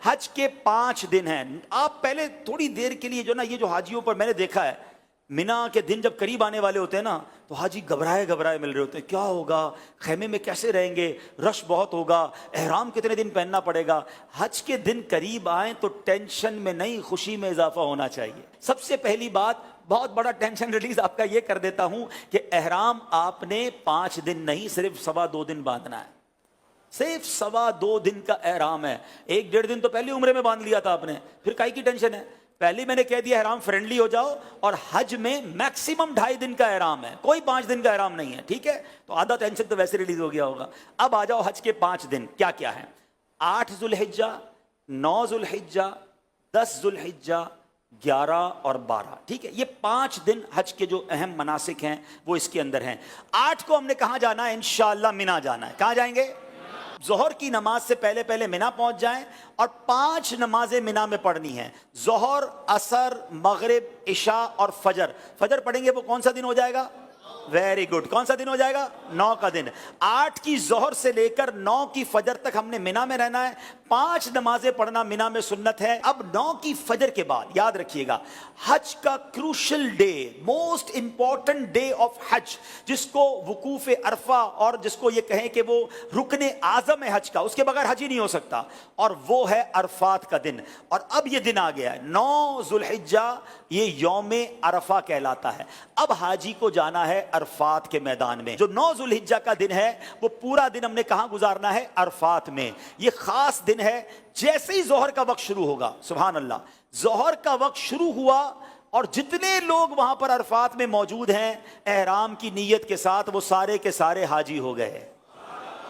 حج کے 5 دن ہیں. آپ پہلے تھوڑی دیر کے لیے جو نا یہ جو حاجیوں پر میں نے دیکھا ہے مینا کے دن جب قریب آنے والے ہوتے ہیں نا تو حاجی گھبرائے مل رہے ہوتے ہیں, کیا ہوگا, خیمے میں کیسے رہیں گے, رش بہت ہوگا, احرام کتنے دن پہننا پڑے گا. حج کے دن قریب آئیں تو ٹینشن میں نہیں خوشی میں اضافہ ہونا چاہیے. سب سے پہلی بات, بہت بڑا ٹینشن ریلیز آپ کا یہ کر دیتا ہوں کہ احرام آپ نے 5 دن نہیں صرف 2.25 دن باندھنا ہے. صرف 2.25 دن کا احرام ہے. 1.5 دن تو پہلے عمرے میں باندھ لیا تھا آپ نے, پھر کائی کی ٹینشن ہے. پہلے میں نے کہہ دیا احرام فرینڈلی ہو جاؤ, اور حج میں میکسیمم 2.5 دن کا احرام ہے, کوئی 5 دن کا احرام نہیں ہے. ٹھیک ہے, تو آدھا ٹینشن تو ویسے ریلیز ہو گیا ہوگا. اب آ جاؤ حج کے 5 دن کیا کیا ہیں. 8 ذوالحجہ, 9 ذوالحجہ, 10 ذوالحجہ, 11 اور 12. ٹھیک ہے, یہ 5 دن حج کے جو اہم مناسک ہیں وہ اس کے اندر ہیں. 8 کو ہم نے کہاں جانا ہے, انشاءاللہ مینا جانا ہے. کہاں جائیں گے؟ ظہر کی نماز سے پہلے مینا پہنچ جائیں, اور 5 نمازیں مینا میں پڑھنی ہیں. ظہر, عصر, مغرب, عشاء اور فجر. فجر پڑھیں گے وہ کون سا دن ہو جائے گا؟ ویری گڈ, کون سا دن ہو جائے گا؟ 9 کا دن. 8 کی ظہر سے لے کر 9 کی فجر تک ہم نے مینا میں رہنا ہے. 5 نمازیں پڑھنا مینا میں سنت ہے. اب 9 کی فجر کے بعد یاد رکھیے گا, حج کا crucial day, most important day of حج, جس کو وقوف عرفہ اور جس کو یہ کہیں کہ وہ رکن اعظم ہے حج کا, اس کے بغیر حج ہی نہیں ہو سکتا, اور وہ ہے عرفات کا دن. اور اب یہ دن آ گیا ہے 9 ذوالحجہ, یہ یوم عرفہ کہلاتا ہے. اب حاجی کو جانا ہے عرفات کے میدان میں. جو 9 ذوالحجہ کا دن ہے وہ پورا دن ہم نے کہاں گزارنا ہے؟ عرفات میں. یہ خاص دن ہے. جیسے ہی ظہر کا وقت شروع ہوگا, سبحان اللہ, ظہر کا وقت شروع ہوا اور جتنے لوگ وہاں پر عرفات میں موجود ہیں احرام کی نیت کے ساتھ, وہ سارے کے سارے حاجی ہو گئے.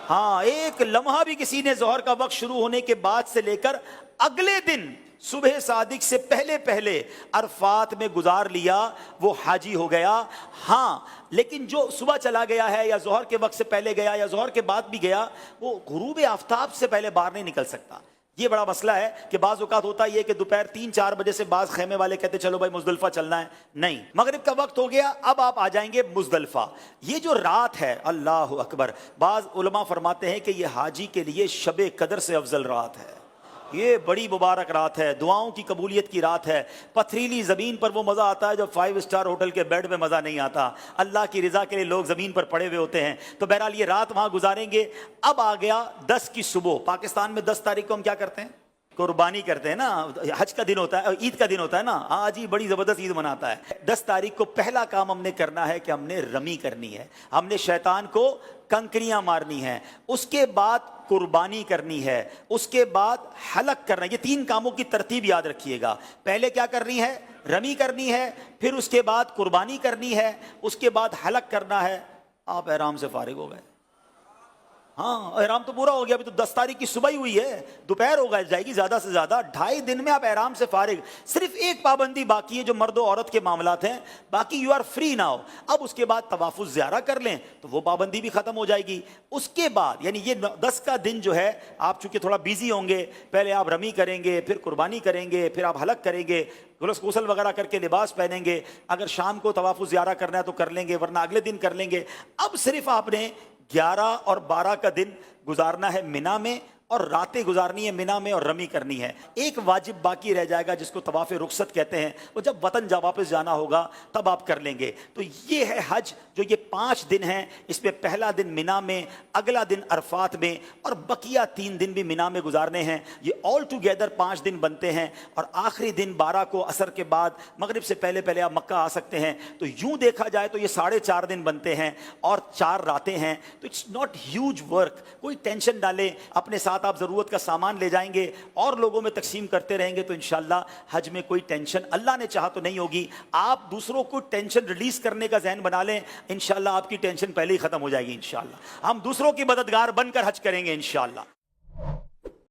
ہاں, ایک لمحہ بھی کسی نے ظہر کا وقت شروع ہونے کے بعد سے لے کر اگلے دن صبح صادق سے پہلے عرفات میں گزار لیا, وہ حاجی ہو گیا. ہاں, لیکن جو صبح چلا گیا ہے یا ظہر کے وقت سے پہلے گیا یا ظہر کے بعد بھی گیا, وہ غروب آفتاب سے پہلے باہر نہیں نکل سکتا. یہ بڑا مسئلہ ہے کہ بعض اوقات ہوتا یہ کہ دوپہر 3-4 بجے سے بعض خیمے والے کہتے چلو بھائی مزدلفہ چلنا ہے. نہیں, مغرب کا وقت ہو گیا, اب آپ آ جائیں گے مزدلفہ. یہ جو رات ہے, اللہ اکبر, بعض علماء فرماتے ہیں کہ یہ حاجی کے لیے شب قدر سے افضل رات ہے. یہ بڑی مبارک رات ہے, دعاؤں کی قبولیت کی رات ہے. پتھریلی زمین پر وہ مزہ آتا ہے جو 5 اسٹار ہوٹل کے بیڈ میں مزہ نہیں آتا. اللہ کی رضا کے لیے لوگ زمین پر پڑے ہوئے ہوتے ہیں. تو بہرحال یہ رات وہاں گزاریں گے. اب آ گیا 10 کی صبح. پاکستان میں 10 تاریخ کو ہم کیا کرتے ہیں؟ قربانی کرتے ہیں نا. حج کا دن ہوتا ہے, عید کا دن ہوتا ہے نا, آج ہی بڑی زبردست عید مناتا ہے. 10 تاریخ کو پہلا کام ہم نے کرنا ہے کہ ہم نے رمی کرنی ہے, ہم نے شیطان کو کنکریاں مارنی ہیں, اس کے بعد قربانی کرنی ہے, اس کے بعد حلق کرنا ہے. یہ 3 کاموں کی ترتیب یاد رکھیے گا. پہلے کیا کرنی ہے؟ رمی کرنی ہے, پھر اس کے بعد قربانی کرنی ہے, اس کے بعد حلق کرنا ہے. آپ احرام سے فارغ ہو گئے. ہاں, احرام تو پورا ہو گیا. ابھی تو 10 تاریخ کی صبح ہی ہوئی ہے, دوپہر ہو جائے گی زیادہ سے زیادہ. 2.5 دن میں آپ احرام سے فارغ. صرف ایک پابندی باقی ہے جو مرد و عورت کے معاملات ہیں, باقی یو آر فری ناؤ. اب اس کے بعد طواف الزیارہ کر لیں تو وہ پابندی بھی ختم ہو جائے گی. اس کے بعد یعنی یہ 10 کا دن جو ہے, آپ چونکہ تھوڑا بیزی ہوں گے, پہلے آپ رمی کریں گے, پھر قربانی کریں گے, پھر آپ حلق کریں گے, غسل وغیرہ کر کے لباس پہنیں گے. اگر شام کو طواف الزیارہ کرنا ہے تو کر لیں گے, ورنہ اگلے دن کر لیں گے. اب صرف آپ نے 11 اور 12 کا دن گزارنا ہے مینا میں, اور راتیں گزارنی ہے مینا میں, اور رمی کرنی ہے. ایک واجب باقی رہ جائے گا جس کو طواف رخصت کہتے ہیں, وہ جب وطن واپس جانا ہوگا تب آپ کر لیں گے. تو یہ ہے حج, جو یہ 5 دن ہیں. اس میں پہلا دن مینا میں, اگلا دن عرفات میں, اور بقیہ 3 دن بھی مینا میں گزارنے ہیں. یہ آل ٹوگیدر 5 دن بنتے ہیں. اور آخری دن 12 کو عصر کے بعد مغرب سے پہلے آپ مکہ آ سکتے ہیں. تو یوں دیکھا جائے تو یہ 4.5 دن بنتے ہیں اور 4 راتیں ہیں. تو اٹس ناٹ ہیوج ورک. کوئی ٹینشن ڈالیں, اپنے ساتھ آپ ضرورت کا سامان لے جائیں گے اور لوگوں میں تقسیم کرتے رہیں گے تو انشاءاللہ حج میں کوئی ٹینشن اللہ نے چاہا تو نہیں ہوگی. آپ دوسروں کو ٹینشن ریلیز کرنے کا ذہن بنا لیں, انشاءاللہ آپ کی ٹینشن پہلے ہی ختم ہو جائے گی. انشاءاللہ ہم دوسروں کی مددگار بن کر حج کریں گے انشاءاللہ.